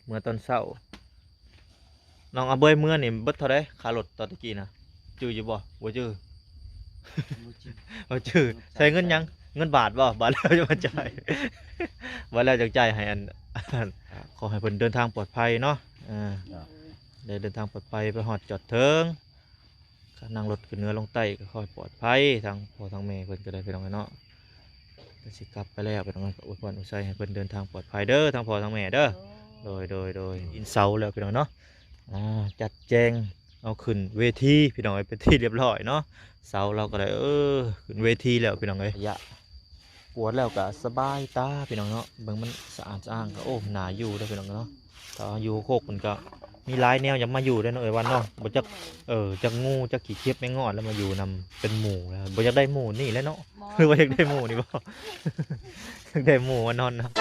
เมื่อตอนเช้าน้องอาเบยเมื่อนี่เบิดเท่าไรขารถตอนตะกี้นะจื้ออยู่บ่บ่จื้อ บ่จื้อใช้เงินยังเงินบาทบ่บาทแล้วจะมาจ่าย บาทแล้วจะจ่ายให้ขอให้เพิ่นเดินทางปลอดภัยเนาะได้เดินทางปลอดภัยไปฮอดจอดถึงนั่งรถขึ้นเหนือลงใต้ก็ค่อยปลอดภัยทางพ่อทางแม่เพิ่นก็ได้ไปน้องเนาะก็สิกลับไปแล้วไปน้องก็อวยพรอวยไสให้เพิ่นเดินทางปลอดภัยเด้อทางพ่อทางแม่เด้อโดยอินเสาแล้วพี่น้องเนาะจัดแจงเอาขึ้นเวทีพี่น้องเป็นที่เรียบร้อยเนาะเสาเราก็ได้ขึ้นเวทีแล้วพี่น้องยะปวดแล้วก็สบายตาพี่น้องเนาะเบิ่งมันสะอาดสะอ้างก็โอ้หนาอยู่เด้อพี่น้องเนาะถ้าอยู่โคกมันก็มีหลายแนวอยากมาอยู่ได้เนาะวันเนาะบ่จักจักงูจักขี้เข็บไม่งอดแล้วมาอยู่นำเป็นหมู่แล้วบ่อยากได้หมู่นี่แหล้วเนาะคือบ่อยากได้หมู่นี่บ่ อยากได้หมู่มานอนนะ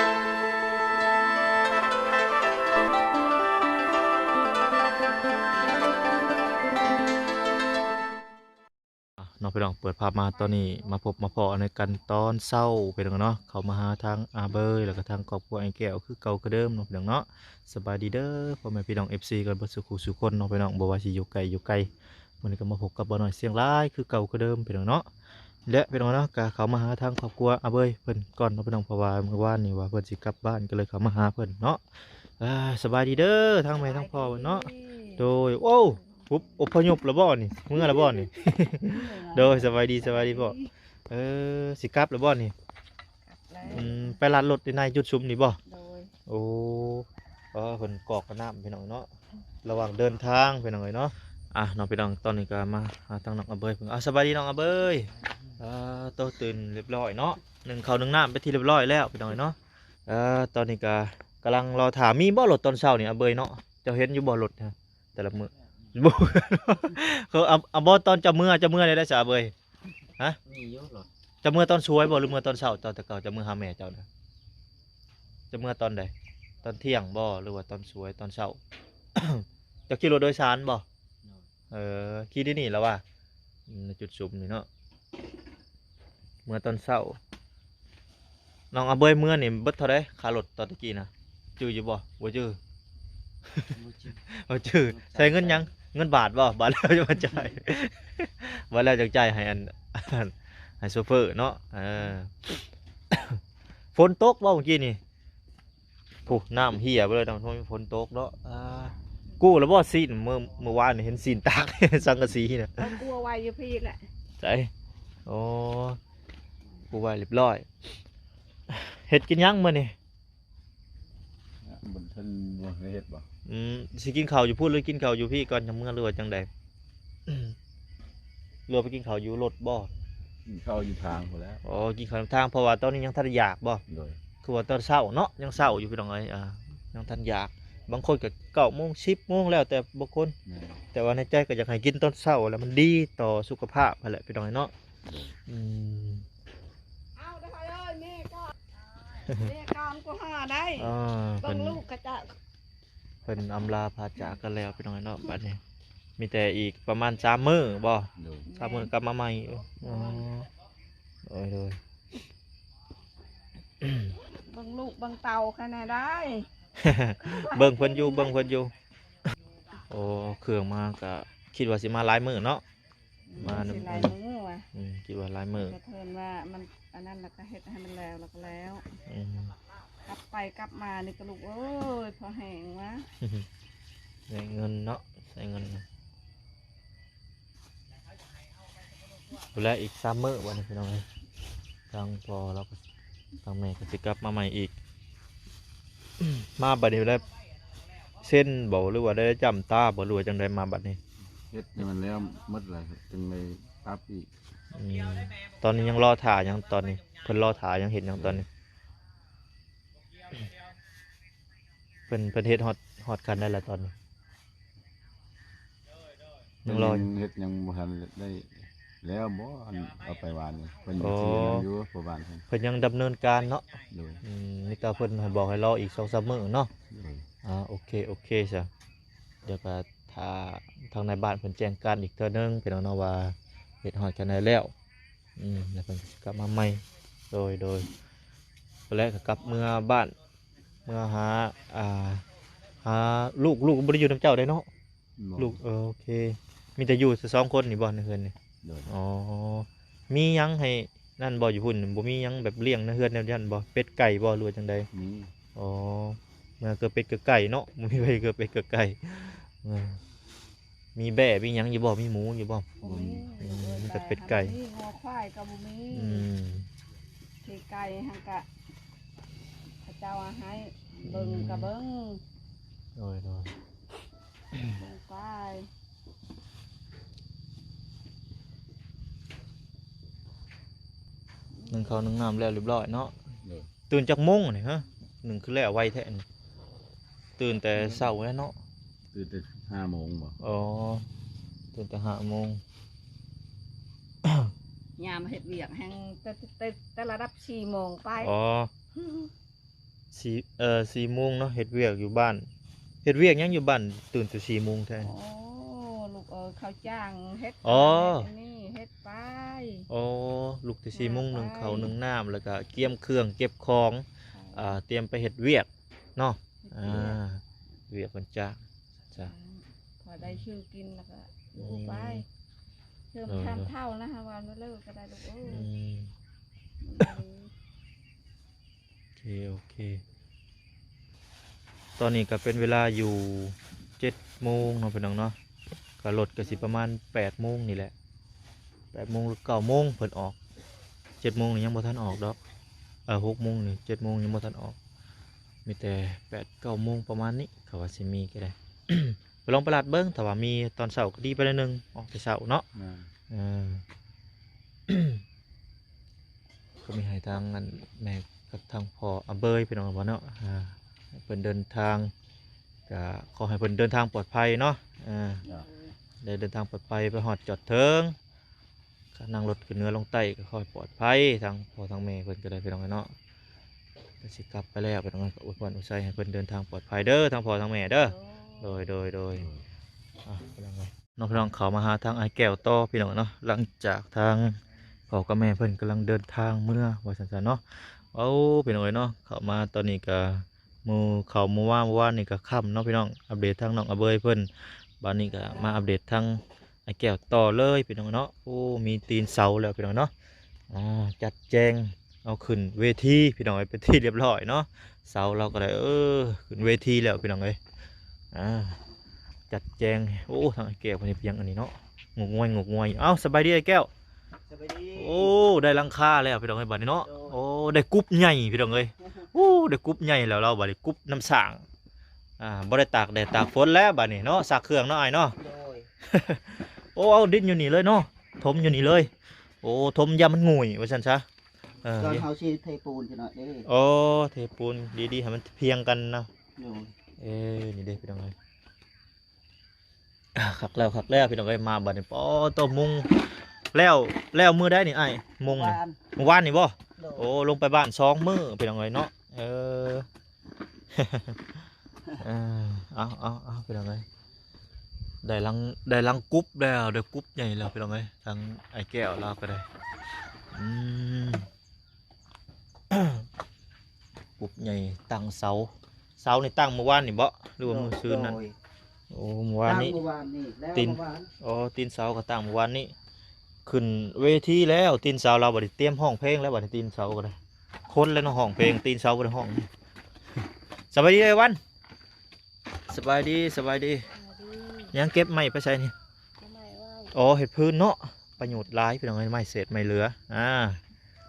น้องพี่น้องเปิดภาพมาตอนนี้มาพบมาพอในกันตอนเศร้าไปน้องเนาะเขามาหาทางอาเบยแล้วก็ทางครอบครัวไอ้แก้วคือเก่าคือเดิมน้องพี่น้องเนาะสบายดีเด้อพ่อแม่พี่น้อง FC กันเบิดสุขุสุขคนน้องพี่น้องบ่ว่าสิอยู่ไกลอยู่ไกลวันนี้ก็มาพบกับบ่หน่อยเสียงร้ายคือเก่าคือเดิมพี่น้องเนาะและพี่น้องเนาะก็เขามาหาทางครอบครัวอาเบยเพิ่นก่อนน้องพี่น้องเพราะว่าเมื่อวานนี่ว่าเพิ่นสิกลับบ้านก็เลยเขามาหาเพิ่นเนาะสบายดีเด้อทางแม่ทางพ่อเนาะโดยโอ้ปุ๊บอพยพแล้วบ่นี่เมื่อแล้วบ่นี่ โดยสบายดีพ่อสิกลับแล้วบ่นี่ไปลานรถในจุดชุมนี่บ่โอ้เพิ่นกอกกระน้ำพี่น้องเนาะระหว่างเดินทางพี่น้องเนาะน้องพี่น้องตอนนี้ก็มาทางน้องอาเบยเพิ่นสบายดีน้องอาเบยโตตื่นเรียบร้อยเนาะหนึ่งข้าวหนึ่งน้ำไปที่เรียบร้อยแล้วพี่น้องเนาะตอนนี้ก็กำลังรอถามมีบ่รถตอนเช้านี่อาเบยเนาะเจ้าเห็นอยู่บ่รถนะแต่ละมื้อ บ่ เขาเอาบ่ตอนจะเมื่อได้จ้ะอาเบยฮะมีเยอะหรอจะเมื่อตอนช่วยบ่หรือเมื่อตอนเช้าตอนแต่เก่าจะเมื่อหาแม่เจ้านะจะเมื่อตอนใดตอนเที่ยงบ่หรือว่าตอนช่วยตอนเช้า จะขี่รถโดยสารบ่ขี่ที่นี่แล้วว่ะในจุดชุมนี่เนาะเมื่อตอนเช้าน้องอาเบยเมื่อนี่เบิดเท่าไรขารถตอนตะกี้นะจื้ออยู่บ่บ่จื้อ บ่จื้อใช้เงินยังเงินบาทบ่บาทแล้วจะมาจ่าย บาทแล้วจะจ่ายให้ให้โซเฟอร์เนาะฝนตกบ่เมื่อกี้นี่ผู้น้ำเหี่ยไปเลยน้ำฝนตกเนาะกู้แล้วบ่ซีนเมื่อวานเห็นซีนตาก สังกะสีเนี่ยกู้ไว้อยู่พี่แหละใช่โอ้กู้ไว้เรียบร้อยเฮ็ดกินยังมื้อนี่บนท่านบ่เฮ็ดบ่สิกินข้าวอยู่พูดหรือกินข้าวอยู่พี่ก่อนจังเมื่อหรือว่าจังใด เรือไปกินข้าวอยู่รถบ่เข้าอยู่ทางหมดแล้วกินข้าวทางเพราะว่าตอนนี้ยังทันอยากบ่คือว่าตอนเช้าเนาะยังเช้าอยู่พี่น้องเอ้ยยังทันอยากบางคนก็9 โมง 10 โมงแล้วแต่บางคนแต่ว่าในใจก็อยากให้กินตอนเช้าแล้วมันดีต่อสุขภาพนั่นแหละพี่น้องเนาะเอาได้เลยแม่ก็แม่กองก็หาได้บางลูกก็จะเพิ่นอำลาพาจากกันแล้วพี่น้องเนาะบัดนี้มีแต่อีกประมาณ3 มื้อบ่3 มื้อกลับมาใหม่โดยบางลูกบางเต่าขนาดได้ เบิ่งเพิ่นอยู่โอ้เครื่องมาก็คิดว่าสิมาหลายมื้อเนาะมาหลายมื้อว่ะคิดว่าหลายมื้อเพิ่นว่ามันอันนั้นแล้วก็เฮ็ดให้มันแล้วก็แล้วกลับไปกลับมานี่ก็ลูกเอ้ยพอแห้งวะใส่เงินเนาะใส่เงินแล้วอีก3 มื้อวันนี้พี่น้องทางพอเราก็ทางแม่ก็สิกลับมาใหม่อีก มาบัดนี้แล้วเส้นบ่หรือว่าได้จำตาบ่หรือว่าจังไดมาบัดนี้เฮ็ดให้มันแล้วหมดเลยจึงเลยปรับอีกตอนนี้ยังรอถ่ายังตอนนี้เพิ่นรอถ่ายังเห็นยังตอนนี้เพิ่นเฮ็ดฮอดกันได้แล้วตอนนี้ยังรอเฮ็ดยังบ่ทันได้แล้วบ่เอาไปวานนี่เพิ่นอยู่ประมาณเพิ่นยังดำเนินการเนาะนี่ก็เพิ่นให้บอกให้รออีก2-3 มื้อเนาะโอเคซะเดี๋ยวก็ถ้าทางในบ้านเพิ่นแจ้งการอีกเทื่อนึงพี่น้องเนาะว่าเฮ็ดฮอดกันได้แล้วแล้วเพิ่นกลับมาใหม่โดยแล้วก็กลับเมื่อบ้านเมื่อหา ลูกบ่ได้อยู่นํเจ้าได้เนาะ บ่ ลูกโอเคมีแต่อยู่แต่สองคนนี่บ่ในเฮือนนี่ โดย อ๋อมีหยังให้นั่นบ่อยู่พุ่นบ่มีหยังแบบเลี้ยงในเฮือนแนวนั้นบ่เป็ดไก่บ่หรือว่าจังใด มี อ๋อมันก็เป็ดกับไก่เนาะบ่มีไผก็เป็ดกับไก่เออมีแบะมีหยังอยู่บ่มีหมูอยู่บ่ บ่มี มีแต่เป็ดไก่ มีงอควายก็บ่มี อืม ที่ไก่หังกะพระเจ้าเอาให้เบิ่งก็เบิ่ง โดย เบิ่งไป นึ่งข้าวนึ่งน้ำแล้วเรียบร้อยเนาะ โดย ตื่นจากโมงนี่ฮะหนึ่งคือแล้วไวแท้นี่ตื่นแต่เช้าแล้วเนาะ ตื่นแต่5 โมงบ่ อ๋อตื่นแต่5 โมง ยามเฮ็ดเวียกแห่งแต่ระดับ4โมงไป อ๋อ4 โมงเนาะเฮ็ดเวียกอยู่บ้านเฮ็ดเวียกหยังอยู่บ้านตื่นแต่4 โมงแท้ โอ้ลูกเขาจ้างเฮ็ด อ๋อ เฮ็ดนี่เฮ็ดไป อ๋อลุกแต่4 โมงนึ่งข้าวนึ่งน้ำแล้วก็เตรียมเครื่องเก็บของเตรียมไปเฮ็ดเวียกเนาะเวียกเพิ่นจ้างจ้ะ พอได้ชื่อกินแล้วก็ลูกไปเชื่อม เออ ทำเท่านะฮะวันเลิกก็ได้ลูกเอ้ย อืม โอเค ตอนนี้ก็เป็นเวลาอยู่7 โมงเนาะพี่น้องเนาะก็รถก็สิประมาณ8 โมงนี่แหละ8 โมงหรือ9 โมงเพิ่นออก7 โมงนี่ยังบ่ทันออกดอก6 โมงนี่7 โมงยังบ่ทันออกมีแต่8 9 โมงประมาณนี้เขาว่าสิมีก็ได้ ไปลองประหลาดเบิ้งถ้าว่ามีตอนเช้าก็ดีไปหน่อยหนึงออกแต่เช้าเนาะ อ่า เออ ก็มีให้ทางอันแม่กับทางพ่ออาเบยพี่น้องบ่เนาะให้เพิ่นเดินทางก็ขอให้เพิ่นเดินทางปลอดภัยเนาะได้เดินทางปลอดภัยไปฮอดจอดเทิงก็นั่งรถขึ้นเหนือลงใต้ก็ค่อยปลอดภัยทางพ่อทางแม่เพิ่นก็ได้พี่น้องเนาะก็สิกลับไปแล้วพี่น้องก็อวยพรอวยไสให้เพิ่นเดินทางปลอดภัยเด้อทางพ่อทางแม่เด้อโดยพี่น้องเอ้ยน้องพี่น้องเขามาหาทางไอ้แก้วต่อพี่น้องเนาะหลังจากทาง พ่อกับแม่เพิ่นกำลังเดินทางเมื่อว่าซั่นๆเนาะเอาพี่น้องเอ้ยเนาะเข้ามาตอนนี้ก็หมู่เขาหมู่ว่านนี่ก็ค่ำเนาะพี่น้องอัปเดตทางน้องอาเบยเพิ่นบัดนี้ก็มาอัปเดตทางไอ้แก้วต่อเลยพี่น้องเนาะโอ้มีตีนเสาแล้วพี่น้องเนาะจัดแจงเอาขึ้นเวทีพี่น้องเอ้ยเป็นที่เรียบร้อยเนาะเสาเราก็ได้ขึ้นเวทีแล้วพี่น้องเอ้ยจัดแจงโอ้ทางไอ้แก้วเพิ่นนี่เพียงอันนี้เนาะงกงวยเอ้าสบายดีไอ้แก้ว โอ้ได้หลังคาแล้วพี่น้องเอ้ยบัดนี้เนาะโอ้ได้กุ๊บใหญ่พี่น้องเอ้ยโอ้ได้กุ๊บใหญ่แล้วเราบัดนี้กุ๊บน้ำสางบ่ได้ตากแดดตากฝนแล้วบัดนี้เนาะซักเครื่องเนาะไอ้เนาะ โอ้เอาดินอยู่นี่เลยเนาะถมอยู่นี่เลยโอ้ถมยามมันงุยว่าซั่นซะตอนเฮาสิเทปูนจะหน่อยเด้ โอ้เทปูนดีๆให้มันเพียงกันนะ โดย นี่เด้พี่น้องเอ้ยคักแล้วพี่น้องเอ้ยมาบัดนี้ปอตัวมุงแล้วมื้อได้นี่ไอ้มุงนี่ บ้าน เมื่อวานนี่บ่ โดย โอ้ลงไปบ้าน2 มื้อเป็นยังไงเนาะเออเอาเป็นยังไงได้ลังกุ๊บแล้วได้กุ๊บใหญ่แล้วเป็นยังไงทางไอ้แก้วเราก็ได้ม กุ๊บใหญ่ตั้งเสานี่ตั้งเมื่อวานนี่บ่หรือว่ามื้อซื่นนั้น โดย โอ้เมื่อวานนี้ ตั้งเมื่อวานนี่แล้ว ตีน เมื่อวาน อ๋อตีนเสาก็ตั้งเมื่อวานนี้ขึ้นเวทีแล้วตีนเสาเราบัดนี้เตรียมห้องเพลงแล้วบัดนี้ตีนเสาก็ได้คนแล้วเนาะห้องเพลงตีนเสาก็ได้ห้องสบายดีเลยวันสบายดียังเก็บไม้ไปใช้นี่อ๋อเห็ดพื้นเนาะประโยชน์หลายพี่น้องไม้เศษไม้เหลือ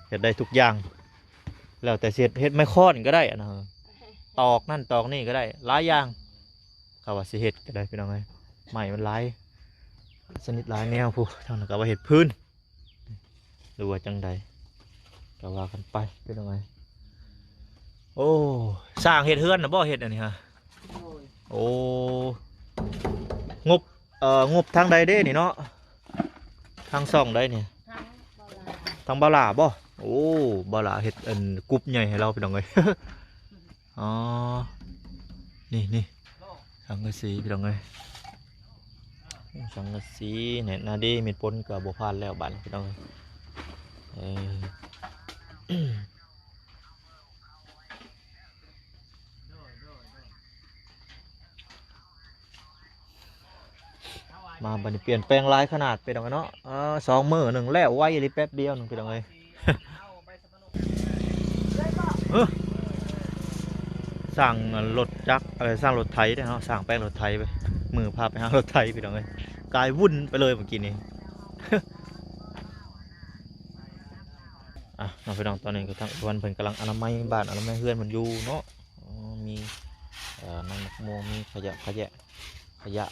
เห็ดได้ทุกอย่างแล้วแต่เศษเห็ดไม้ค้อนก็ได้อะนะตอกนั่นตอกนี่ก็ได้หลายอย่างเขาว่าสิเห็ดก็ได้พี่น้องไม้มันหลายชนิดหลายแนวผู้ทางนั้นก็ว่าเห็ดพื้นหรือว่าจังใดก็ว่ากันไปเป็นยังไงโอ้สร้างเห็ดเฮือนนะบ่เห็ดอันนี้ฮะ โดย โอ้งบทางใดเด้นี่เนาะทางซ่องได้นี่ทางบาลาบ่โอ้บาลาเห็ดอันกรุบใหญ่ให้เราเป็นยังไง อ๋อนี่สังกะสีเป็นยังไงสังกะสีเนี่ยนาดีมีปนกับบัวพานแล้วบันพี่น้องเอ้ย มาบัดนี้เปลี่ยนแปลงหลายขนาดไปดอกเนาะ2 มื้อหนึงแล้วไวอีหลีแป๊บเดียวหนึงไปดอกเอ้ย สั่งรถจักรอะไรสร้างรถไถเด้อเนาะสั่งแป้งรถไถไปมือพาไปหารถไถไปดอกเอ้ยกลายวุ่นไปเลยเมื่อกี้นี้ อ่ะน้องพี่น้องตอนนี้ก็ทั้งวันเพิ่นกำลังอนามัยบ้านอนามัยเฮือนมันอยู่เนาะมีน้ำมะม่วงมีขยะ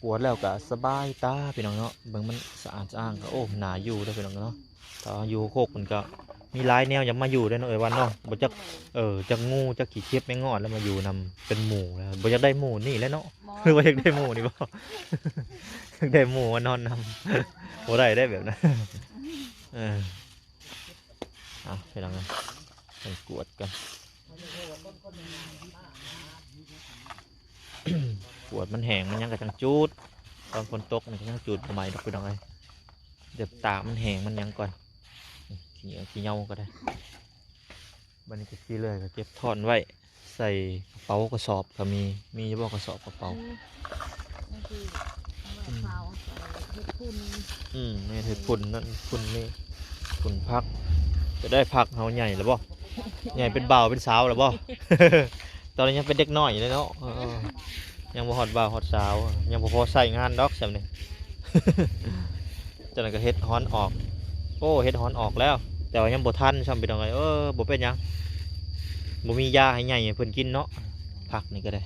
กวาดแล้วก็สบายตาพี่น้องเนาะเบิ่งมันสะอาดสะอ้างก็โอ้หนาอยู่เด้อพี่น้องเนาะแต่ว่าอยู่โคกมันก็มีหลายแนวอยากมาอยู่ได้อเนาะเอ้ยวันเนาะบ่จักจักงูจักขี้เข็บไม่งอดแล้วมาอยู่นำเป็นหมู่แล้วบ่อยากได้หมู่นี่แหล้วเนาะ หรือว่าอยากได้หมู่นี่บ่ อยากได้หมู่มานอนนำบ่ได้แบบนั้น ไปลองกันไปกวดกัน กวดมันแห้งมันยังกระจังจูดตอนฝนตกมันก็ยังจูดประมาณดอกไปลองเลยเดี๋ยวตากมันแห้งมันยังก่อนขี้เหนียวก็ได้บันนี้ก็ขี้เลยก็เก็บถอนไว้ใส่กระเป๋ากระสอบก็มีจะบอกกระสอบกระเป๋านี่เห็ดฝุ่นนั่นฝุ่นนี่ฝุ่นพักจะได้พักเขาใหญ่หรือบ่ใหญ่เป็นบ่าวเป็นสาวหรือบ่ ตอนนี้ยังเป็นเด็กน้อยเลยเนาะยังบ่ฮอดบ่าวฮอดสาวยังบ่พอใส่งานดอกซำนี่ จากนั้นก็เฮ็ดฮ้อนออกโอ้เฮ็ดฮ้อนออกแล้วแต่ว่ายังบ่ทันซ้ำไปตรงไหนบ่เป็นหยังบ่มียาให้ใหญ่ให้เพิ่นกินเนาะผักนี่ก็ได้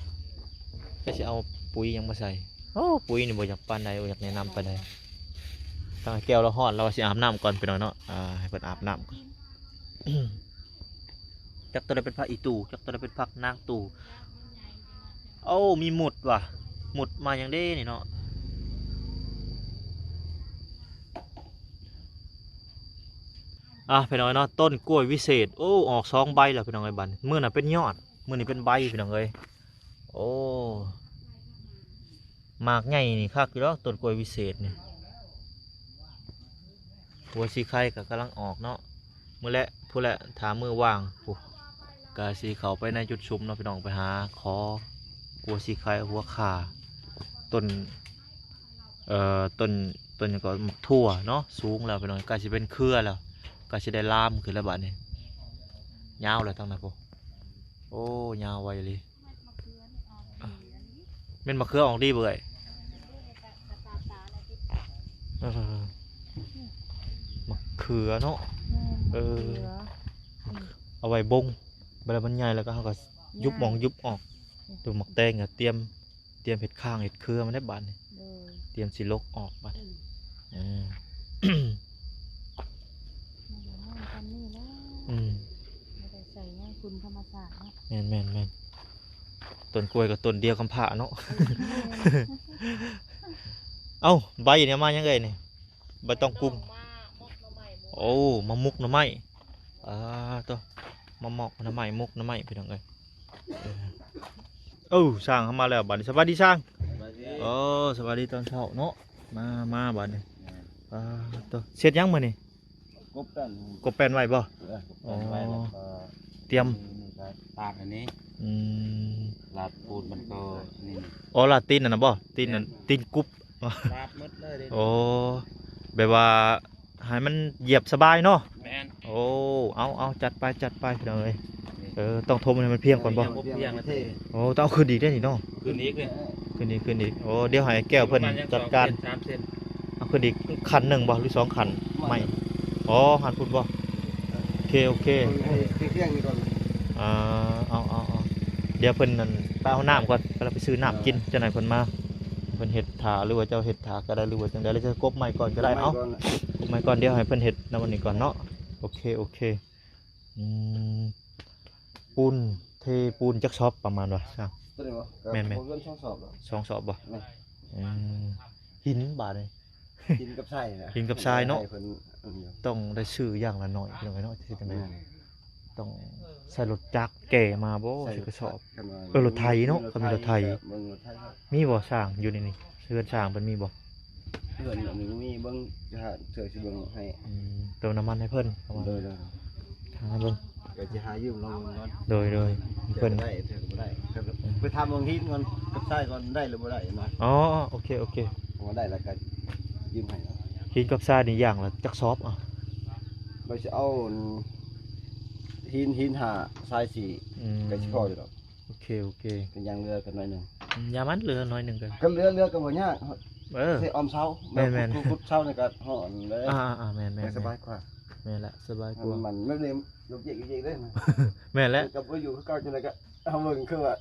ก็สิเอาปุ๋ยยังมาใส่โอ้ปุ๋ยนี่บ่อยากปานใดบ่อยากแนะนำปานใดทางแก้วเราฮ้อนเราสิอาบน้ำก่อนไปหน่อยเนาะให้เพิ่นอาบน้ำก่อน จักตัวใดเป็นผักอีตู่จักตัวใดเป็นผักนางตู่โอ้มีหมุดว่ะหมุดมาอย่างเด้นี่เนาะพี่น้องเนาะต้นกล้วยวิเศษโอ้ออก2 ใบแล้วพี่น้องเอ้ยบัดมื้อน่ะเป็นยอดมื้อนี้เป็นใบพี่น้องเอ้ยโอ้หมากใหญ่นี่คักอยู่ดอกต้นกล้วยวิเศษนี่หัวสีไข่ก็กำลังออกเนาะมื้อแลผู้แลถามมือว่างผู้กาสีเขาไปในจุดชุมเนาะพี่น้องไปหาขอหัวสีไข่หัวขาต้นต้นอย่างก็ทั่วเนาะสูงแล้วพี่น้องกาสิเป็นเครือแล้วก็จะได้ลามขึ้นแล้วบัดนี้ยาวเลยทั้งนั้นพวกโอ้ยาวไวเลยเม็ดมะเขือออกดีเบื่อมะเขือเนาะเอาไว้บงเวลามันใหญ่แล้วก็เขาก็ยุบออกตัวหมักแตงอ่ะเตรียมเห็ดข้างเห็ดเครือมันได้บัดนี้เตรียมสิลกออกบัดแม่นต้นกล้วยกับต้นเดียวคำผ่าเนาะ เอ้าใบเนี่ยมายังไงเนี่ยใบตองกุ้งโอ้มามุกหน่อไม้ตัวมาหมอกหน่อไม้มุกหน่อไม้พี่น้องเอ้ยสร้างเข้ามาแล้วบัดนี้สวัสดีสร้างสวัสดีตอนเช้าเนาะมาบัดนี้ตัวเสร็จยังมื้อนี่กบแป้นไว้บ่เตรียมตากอันนี้ลาดปูนมันก็นี่ลาดตีนน่ะบ่ตีนนั่นตีนกุบลาดหมดเลยแบบว่าให้มันเหยียบสบายเนาะแม่นเอาจัดไปพี่น้องเอ้ยต้องทมให้มันเพียงก่อนบ่ต้องเอาคืนอีกได้นี่เนาะคืนอีกเดี๋ยวให้แก้วเพิ่นจัดการเอาคืนอีกคันหนึ่งบ่หรือ2 คันไม่หันพุ่นบ่โอเคเที่ยงนี่ก่อนเอาเดี๋ยวเพิ่นนั่นไปเอาน้ำก่อนเราไปซื้อน้ำกินจะไหนเพิ่นมาเพิ่นเห็ดถาหรือว่าเจ้าเห็ดถาก็ได้หรือว่าจังได๋เราจะกบไม้ก่อนก็ได้กบไม้ก่อนเดี๋ยวให้เพิ่นเห็ดในวันนี้ก่อนเนาะโอเคปูนเทปูนจักซอบประมาณว่าช่างแม่น2 สอบบ่หินบาดนี่หินกับทรายนะหินกับทรายเนาะต้องได้ซื้ออย่างละหน่อยพี่น้องเนาะสิจังได๋ต้องใส่รถจักรแก่มาบ่สิกระสอบรถไถเนาะเขามีรถไถมีบ่สร้างอยู่นี่เรือนสร้างเพิ่นมีบ่เรือนอันนี้มีเบิ่งจะหาเถื่อสิเบิ่งให้เติมน้ำมันให้เพิ่นประมาณหาเบิ่งก็สิหายืมลองก่อนโดยเพิ่นได้เถื่อบ่ได้ไปทำบางทีก่อนกับทรายก่อนได้หรือบ่ได้นะโอเคโอ้ ว่าได้แล้วก็ยืมให้เนาะ หินกับทรายนี่อย่างละจักซอบอ่ะ เราจะเอาหินหาทรายสี อืม ก็สิพออยู่ดอก โอเค เป็นยางเรือกันหน่อยหนึง ยามันเหลือน้อยหนึงกัน ก็เรือก็บ่ยาก เออ ใส่ออมเช้า แม่นๆ ขุดเช้านี่ก็ห่อนเลย แม่น สบายกว่า แม่นละสบายกว่า มันไม่ได้ยกเยกเด้นะ แม่นแล้ว กับบ่อยู่คือเก่าจังได๋ก็เอาเบิ่งคือว่า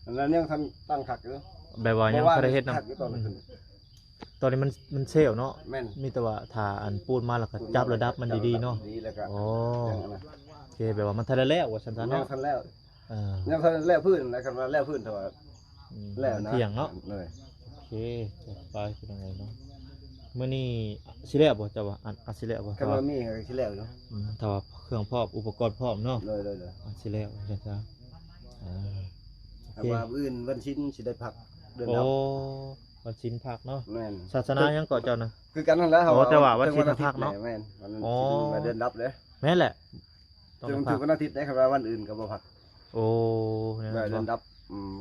อันนั้นยังทันตั้งคักอยู่ แบบว่ายังบ่ได้เฮ็ด คั นำ กอยู่ตอนนั้นขึ้น ตอนนี้มันเซลเนาะ แม่น มีแต่ว่าถ้าอันปูนมาแล้วก็จับระดับมันดีๆเนาะ ดีแล้วก็ โอ้ ยังอันนั้น โอเคแบบว่ามันทันได้แล้วว่าซั่นซะ ยัง เนาะ ทันแล้ว เออ ยังทันแล้วพื้นนะครับว่าแล้วพื้นเท่าว่า อืม แล้วนะ เที่ยงเนาะ เลย โอเคจัดไปเป็นยังไงเนาะมื้อนี้สิแล้วบ่เจ้าว่าอันสิแล้วบ่ คันว่ามีก็สิแล้วอยู่ ถ้าว่าเครื่องพร้อมอุปกรณ์พร้อมเนาะ เลย อันสิแล้วว่าซั่นซะอ่า ถ้าว่าอื่นวันชิ้นสิได้พักเดือน โอ้ ดับ วันศีลพักเนาะ แม่น ศาสนายังเกาะเจ้านะ คือกันนั่นแหละ โอ้แต่ว่าวันชิ้นพักเนาะ แม่นวัน อ๋อ ชิ้นมาเดือนดับเด้ แม่นแหละต้อง ถึง พั ถึ ก งวันอาทิตย์ได้ครับว่าวันอื่นก็บ่พัก โอ้เนี่ย ว่า บ่ เดือนดับ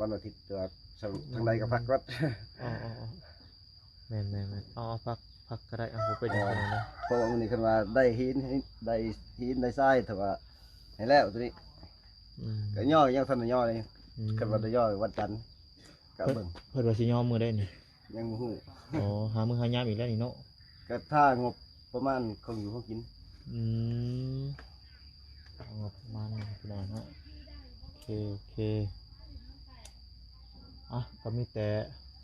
วันอาทิตย์ตัวทางใดก็พักวัด อ๋อแม่นอ๋อพักก็ได้ผมไปดูกันนะ เพราะว่ามื้อนี้คันว่าได้หินได้ทรายแต่ว่าให้แล้วตัวนี้ อืม ก็ย่อยังทันได้ย่อเลยคันว่าได้ย่อวันจันทร์ก็เบิ่ง เพิ่นว่าสิยอมมือได้นี่ ยังบ่ฮู้ อ๋อหามือหายามอีกแล้วนี่เนาะ ก็ถ้างบประมาณคงอยู่คงกิน อืมเอาประมาณนี้พี่น้องเนาะโอเคอ่ะก็มีแต่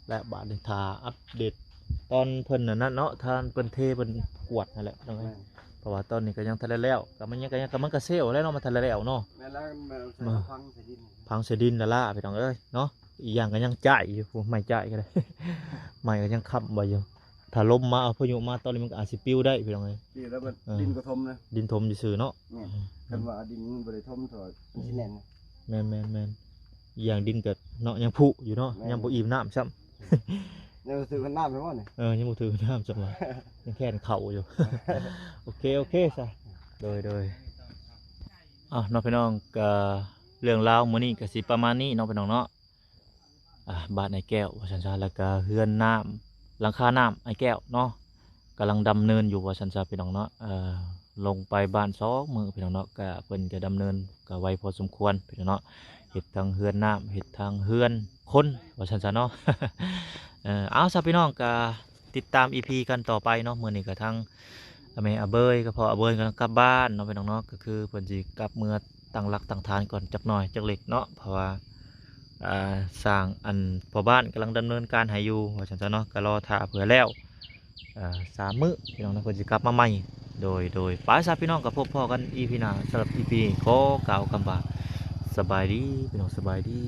และบาดนี้ทาอัปเดตตอนเพิ่นน่ะนั่นเนาะทานเพิ่นเทเพิ่นกวดนั่นแหละพี่น้องเอ้ยเพราะว่าตอนนี้ก็ยังทันได้แล้วก็มันยังก็มันก็เซลแล้วเนาะมันทันได้แล้วเนาะ แม่นแล้วมันใส่ฟังใส่ดิน พังเสดินละล่าพี่น้องเอ้ยเนาะอีกอย่างก็ยังจ่ายอยู่ผมไม่จ่ายก็ได้ ไม่ก็ยังค้ำไว้อยู่ถ้าลมมาเอาพายุมาตอนนี้มันก็อาจสิปิ้วได้พี่น้องเอ้ย ที่แล้วมัน เออ ดินก็ทมนะ ดินถมซื่อๆเนาะ เนี่ยคันว่าดินบ่ได้ทมเถอะมันสิแน่นนะ แม่นอีกอย่างดินก็เนาะยังผุอยู่เนาะ แม่น ยังบ่อิ่มน้ำซ้ เนี่ยซื้อกันน้ำไปบ่เนี่ย ำยังบ่ถือน้ำซ้ำว่ายังแค่นเข่าอยู่ โอเคซะโดยน้องพี่น้องก็เรื่องราวมื้อนี้ก็สิประมาณนี้เนาะพี่น้องเนาะบ้านไอ้แก้วว่าซั่นๆแล้วก็เฮือนน้ำหลังคาน้ำไอ้แก้วเนาะกำลังดำเนินอยู่ว่าซั่นๆพี่น้องเนาะลงไปบ้าน2มื้อพี่น้องเนาะก็เพิ่นก็ดำเนินก็ไวพอสมควรพี่น้องเนาะเฮ็ดทางเฮือนน้ำเฮ็ดทางเฮือนคนว่าซั่นๆเนาะ เอาซะพี่น้องก็ติดตาม EP กันต่อไปเนาะมื้อนี้ก็ทางแม่อาเบยก็พออาเบยกำลังกลับบ้านเนาะพี่น้องเนาะก็คือเพิ่นสิกลับเมื่อตั้งหลักตั้งฐานก่อนจักหน่อยจักเล็กเนาะเพราะว่าสร้างอันพอบ้านกำลังดำเนินการให้อยู่ว่าซั่นซะเนาะก็รอท่าเผื่อแล้ว3 มื้อพี่น้องเนาะเพิ่นสิกลับมาใหม่โดยไปซะพี่น้องก็พบพ้อกัน EP หน้าสำหรับ EP ขอกล่าวคำว่าสบายดีพี่น้องสบายดี